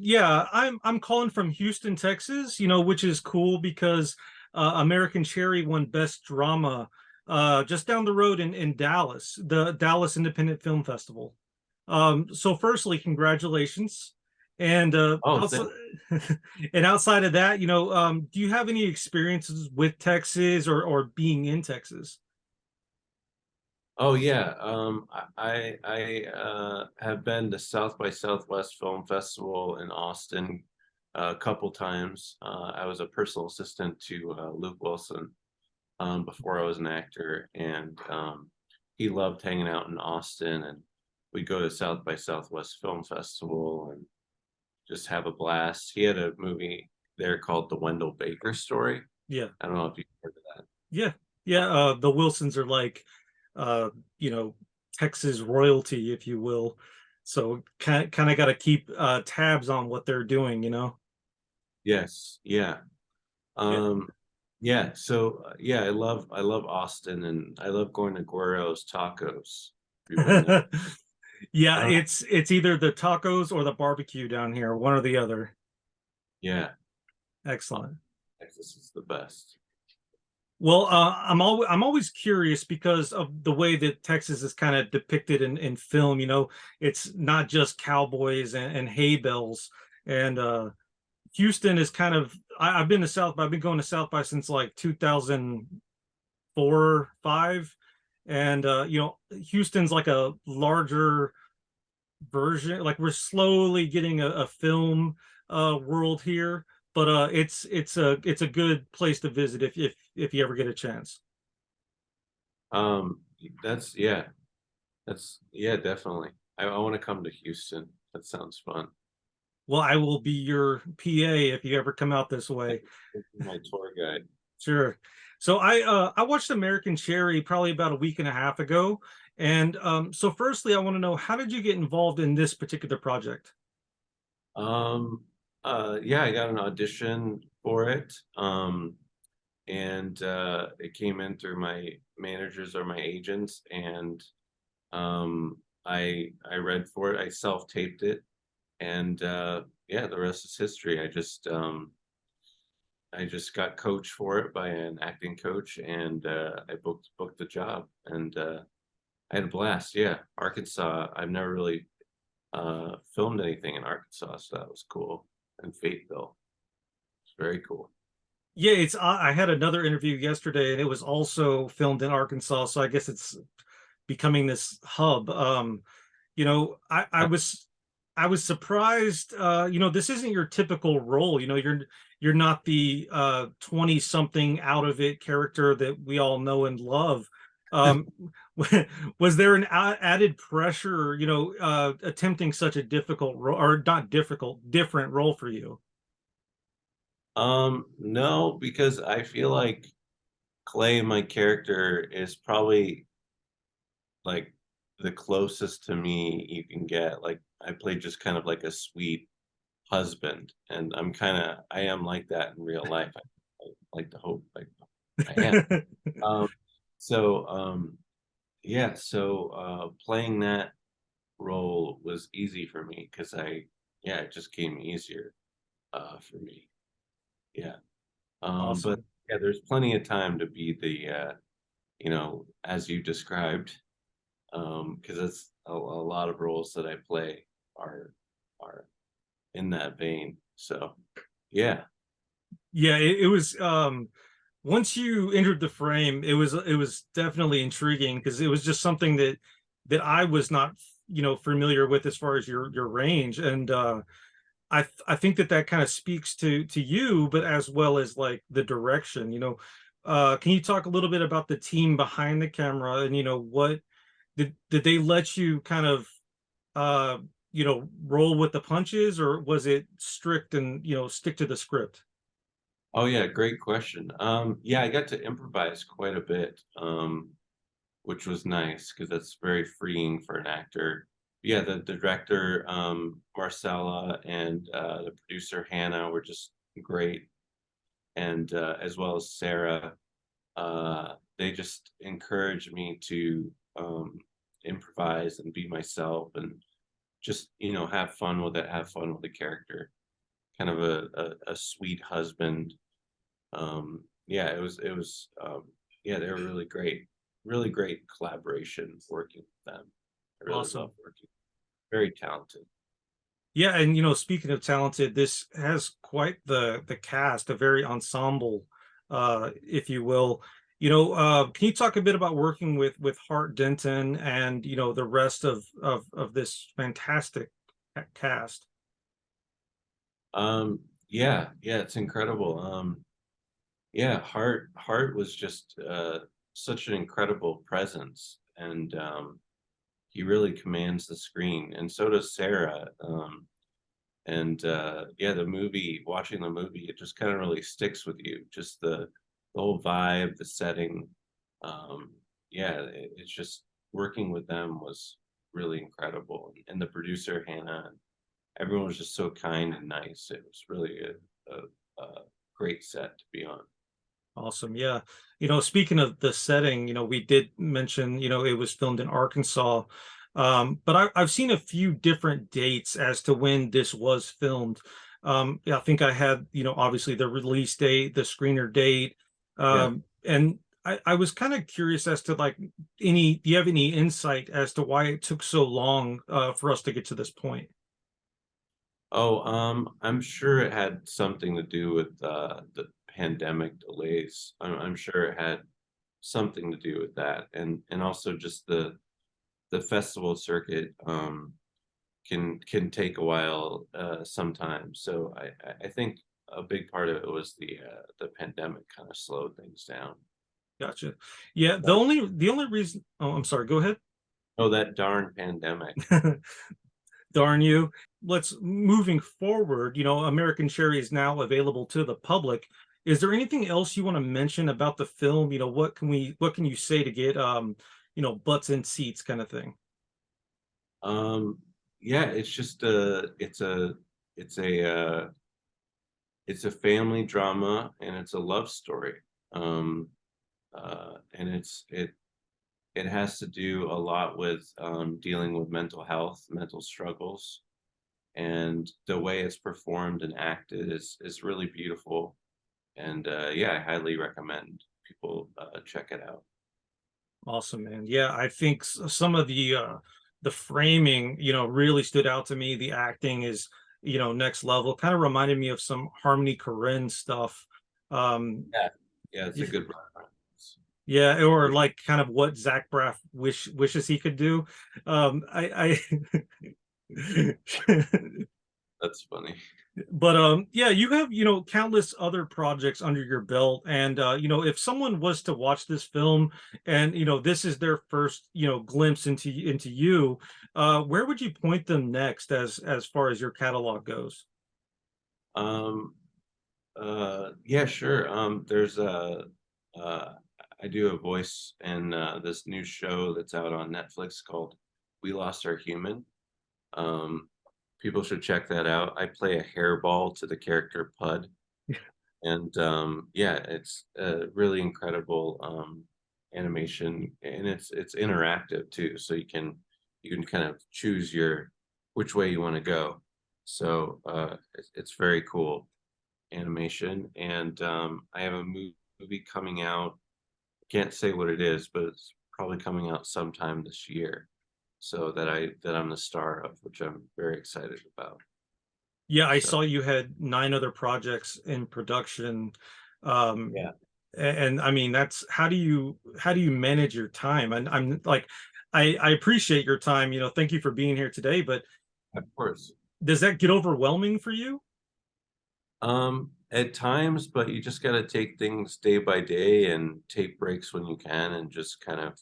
Yeah, I'm calling from Houston, Texas, which is cool because American Cherry won Best Drama just down the road in Dallas, the Dallas Independent Film Festival. So firstly, congratulations. And Oh, outside and outside of that, do you have any experiences with Texas or being in Texas? oh yeah. I have been to South by Southwest Film Festival in Austin a couple times. I was a personal assistant to Luke Wilson before I was an actor, and he loved hanging out in Austin, and we go to South by Southwest Film Festival and just have a blast. He had a movie there called The Wendell Baker Story. Yeah. I don't know if you've heard of that. Yeah. Yeah, the Wilsons are like uh, you know, Texas royalty, if you will. So kind of got to keep tabs on what they're doing. Yes, yeah. Yeah. Um, yeah, so yeah, I love Austin, and I love going to Guero's Tacos. You've been there. Yeah, Uh, it's either the tacos or the barbecue down here, one or the other. yeah, Excellent. Texas is the best. Well, I'm always curious because of the way that Texas is kind of depicted in film. It's not just cowboys and hay bales. And Houston is kind of I've been to South by I've been going to South by since like 2004, 5. And Houston's like a larger version. Like we're slowly getting a film world here, but it's a good place to visit if you ever get a chance. Um, that's yeah, that's yeah, definitely. I want to come to Houston. That sounds fun. Well, I will be your PA if you ever come out this Yeah, way. my tour guide. Sure. So I watched American Cherry probably about a week and a half ago. And so firstly, I want to know, how did you get involved in this particular project? Um, yeah, I got an audition for it. And it came in through my managers or my agents, and I read for it. I self-taped it, and yeah, the rest is history. I just got coached for it by an acting coach, and I booked the job, and I had a blast. Yeah, Arkansas. I've never really filmed anything in Arkansas, so that was cool. And Fayetteville, it's very cool. Yeah, it's I had another interview yesterday and it was also filmed in Arkansas, so I guess it's becoming this hub. I was surprised. This isn't your typical role. You're not the 20 something out of it character that we all know and love. Um, was there an added pressure, attempting such a difficult role, or not difficult, different role for you? No, because I feel like Clay, my character, is probably like the closest to me you can get. Like I play just kind of like a sweet husband, and I am like that in real life. I like to hope like I am. Um, so yeah, so playing that role was easy for me because yeah, it just came easier for me. Yeah. But Awesome. yeah, there's plenty of time to be as you described, because it's a lot of roles that I play are in that vein. So, yeah. Yeah, it was once you entered the frame, it was definitely intriguing because it was just something that I was not, familiar with as far as your range. And I think that kind of speaks to you, but as well as like the direction. Can you talk a little bit about the team behind the camera, and what did they let you kind of uh roll with the punches, or was it strict and stick to the script? Oh yeah, great question. Yeah, I got to improvise quite a bit, which was nice because that's very freeing for an actor. Yeah, the director, Marcella, and the producer Hannah were just great, and as well as Sarah. They just encouraged me to improvise and be myself, and just have fun with it, have fun with the character, kind of a sweet husband. Yeah, yeah, they were really great collaboration working with them. I really love Awesome. working. Very talented. Yeah, and speaking of talented, this has quite the cast, a very ensemble, if you will. Can you talk a bit about working with Hart Denton and the rest of this fantastic cast? Yeah, yeah, it's incredible. Yeah, Hart was just such an incredible presence, and he really commands the screen, and so does Sarah. And yeah, watching the movie, it just kind of really sticks with you. Just the whole vibe, the setting. Um, yeah, it's just working with them was really incredible, and the producer Hannah, and everyone was just so kind and nice. It was really a great set to be on. Awesome. Yeah. Speaking of the setting, we did mention, it was filmed in Arkansas. But I've seen a few different dates as to when this was filmed. Yeah, I think I had, obviously the release date, the screener date. Yeah. And I was kind of curious as to like do you have any insight as to why it took so long for us to get to this point? Oh, I'm sure it had something to do with the pandemic delays. I'm sure it had something to do with that, and also just the festival circuit can take a while sometimes. So I think a big part of it was the pandemic kind of slowed things down. Gotcha. Yeah, That, the only reason, oh, I'm sorry, go ahead. oh, that darn pandemic. Darn you. Let's moving forward, American Cherry is now available to the public. Is there anything else you want to mention about the film? What can you say to get butts in seats kind of thing? Um, yeah, it's just it's a it's a family drama, and it's a love story. Um, and it has to do a lot with dealing with mental health, mental struggles, and the way it's performed and acted is really beautiful. And yeah, I highly recommend people check it out. Awesome, man. Yeah, I think some of the framing, really stood out to me. The acting is, next level. Kind of reminded me of some Harmony Korine stuff. Um, Yeah, yeah, it's a good reference. Yeah, or For like kind of what Zach Braff wishes he could do. I That's funny. but yeah, you have, countless other projects under your belt. And if someone was to watch this film and this is their first, glimpse into you, where would you point them next as far as your catalog goes? Um, yeah, sure. There's uh, I do a voice in this new show that's out on Netflix called We Lost Our Human. Um, People should check that out. I play a hairball to the character Pud, and yeah, it's a really incredible animation, and it's interactive too, so you can kind of choose your which way you want to go. So it's very cool animation, and I have a movie coming out. Can't say what it is, but it's probably coming out sometime this year. So that I'm the star of, which I'm very excited about. Yeah, I So saw you had 9 other projects in production. Um, yeah, and I mean, that's how do you manage your time? And I'm like, I appreciate your time. Thank you for being here today. But of course. does that get overwhelming for you? At times, but you just got to take things day by day and take breaks when you can, and just kind of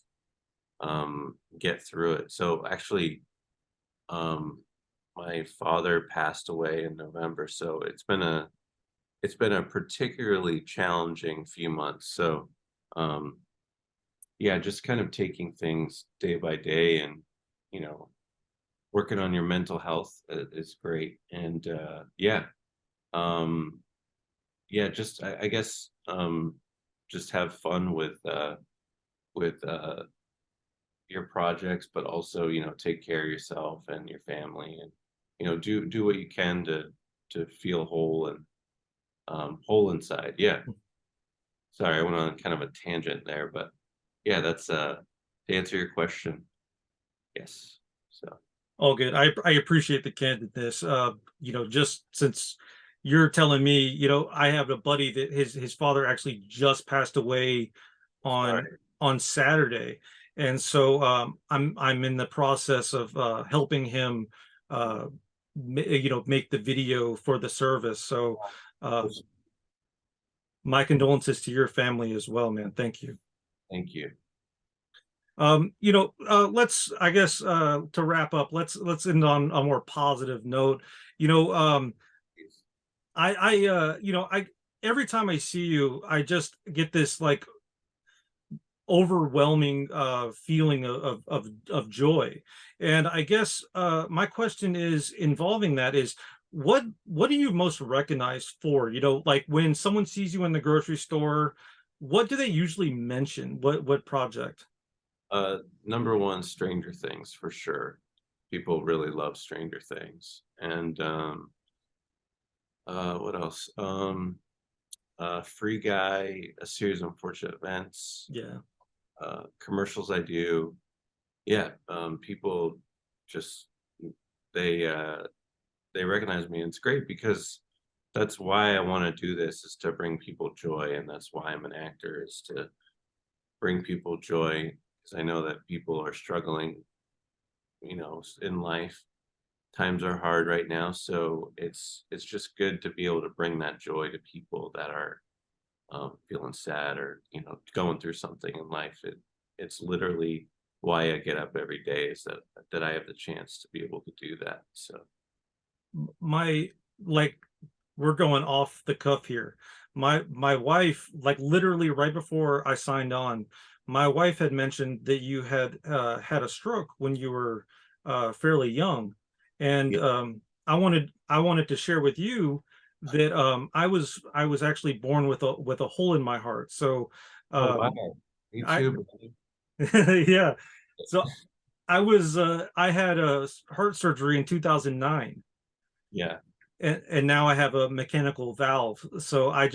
get through it. So actually, um, my father passed away in November, so it's been a particularly challenging few months. So, um, yeah, just kind of taking things day by day, and you know, working on your mental health is great. And yeah, um, yeah, just I guess just have fun with your projects, but also, take care of yourself and your family, and do what you can to feel whole and whole inside. Yeah. Sorry, I went on kind of a tangent there, but yeah, that's to answer your question. Yes. So All good. I appreciate the candidness. Just since you're telling me, I have a buddy that his father actually just passed away sorry. on Saturday, and so I'm in the process of helping him, make the video for the service. So uh, my condolences to your family as well, man. Thank you. Thank you. Let's, I guess, to wrap up, let's end on a more positive note. You know, I every time I see you, I just get this like overwhelming feeling of joy. And I guess my question is involving that is what do you most recognize for? Like when someone sees you in the grocery store, what do they usually mention? What project? Number one, Stranger Things for sure. People really love Stranger Things, and what else? Free Guy, A Series of Unfortunate Events, Yeah. commercials I do. Yeah, people just they uh, they recognize me, and it's great because that's why I want to do this, is to bring people joy, and that's why I'm an actor, is to bring people joy, because I know that people are struggling, in life. Times are hard right now, so it's just good to be able to bring that joy to people that are feeling sad, or going through something in life. It's literally why I get up every day, is that I have the chance to be able to do that. So My like we're going off the cuff here. My wife, like literally right before I signed on, my wife had mentioned that you had had a stroke when you were fairly young, and yeah. I wanted to share with you that I was actually born with a hole in my heart. So Oh wow, um, me I too, buddy. yeah, so I had a heart surgery in 2009, Yeah, and now I have a mechanical valve. So I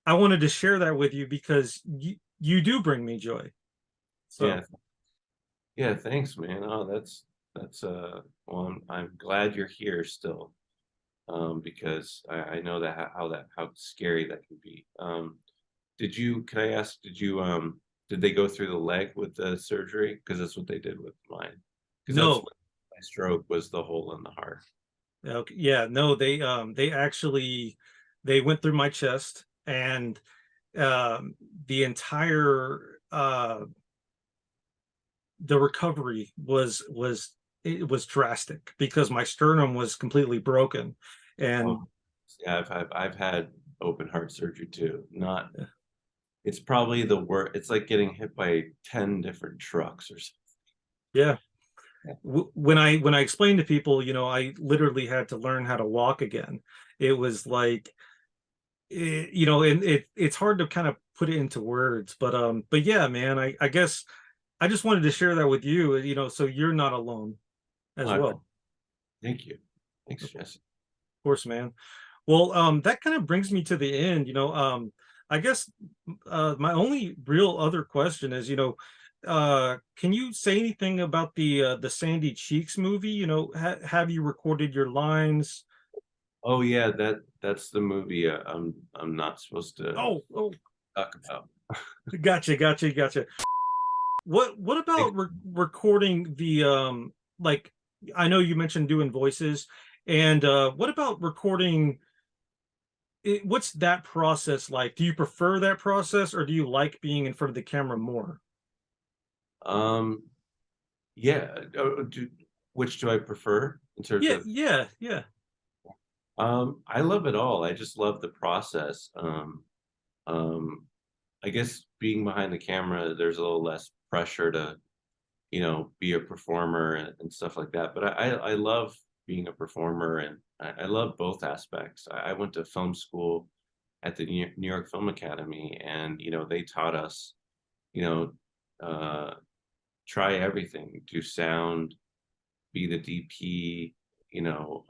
wanted to share that with you because you do bring me joy. yeah, So yeah. Thanks, man. Oh, that's well, I'm glad you're here still, because I know that how scary that can be. Can I ask, did they go through the leg with the surgery? Because that's what they did with mine. Because that's no, what my stroke was, the hole in the heart. okay, yeah, no, they actually they went through my chest, and the entire the recovery was drastic because my sternum was completely broken, and Oh, yeah, I've had open heart surgery too. Not, it's probably the worst. It's like getting hit by 10 different trucks or something. yeah. Yeah. When I explained to people, I literally had to learn how to walk again. It was like, and it's hard to kind of put it into words, but yeah, man, I guess I just wanted to share that with you, so you're not alone as I appre- well. Thank you. Thanks, Of Jesse. course, man. Well, that kind of brings me to the end. I guess my only real other question is, can you say anything about the Sandy Cheeks movie? Have you recorded your lines? Oh yeah, that's the movie I'm not supposed to Oh, talk about. gotcha. What Thanks. about recording the like I know you mentioned doing voices, and what about recording what's that process like? Do you prefer that process, or do you like being in front of the camera more? Um, yeah. Which do I prefer in terms Yeah, of? yeah. I love it all. I just love the process. Um, I guess being behind the camera, there's a little less pressure to, be a performer and stuff like that. But I love being a performer, and I love both aspects. I went to film school at the New York Film Academy, and they taught us, you know, uh, try everything, do sound, be the DP, you know,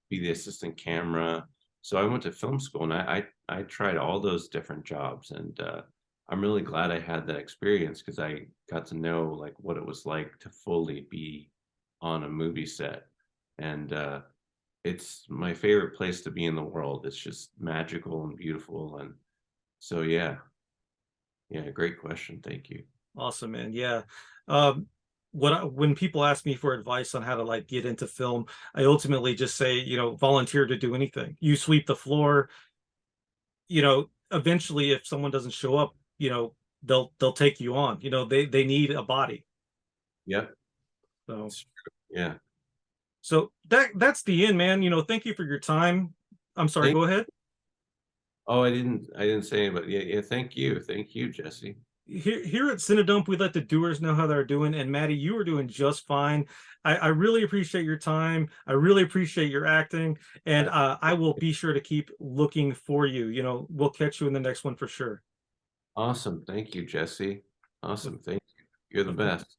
be the assistant camera. So I went to film school and I tried all those different jobs, and I'm really glad I had that experience because I got to know like what it was like to fully be on a movie set. And it's my favorite place to be in the world. It's just magical and beautiful. And so yeah, great question. Thank you. Awesome, man. Yeah. When people ask me for advice on how to like get into film, I ultimately just say, volunteer to do anything. You sweep the floor, eventually if someone doesn't show up, they'll take you on. They need a body. Yep. So Yeah. so that's the end, man. Thank you for your time. I'm sorry, Thank go ahead. Oh, I didn't say it, but yeah, thank you. Thank you, Jesse. Here at CineDump, we let the doers know how they're doing. And Matty, you are doing just fine. I really appreciate your time. I really appreciate your acting. And I will be sure to keep looking for you. We'll catch you in the next one for sure. Awesome. Thank you, Jesse. Awesome. Thank you. You're the best.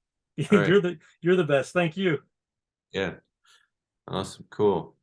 All right. You're the best. Thank you. Yeah. Awesome. Cool.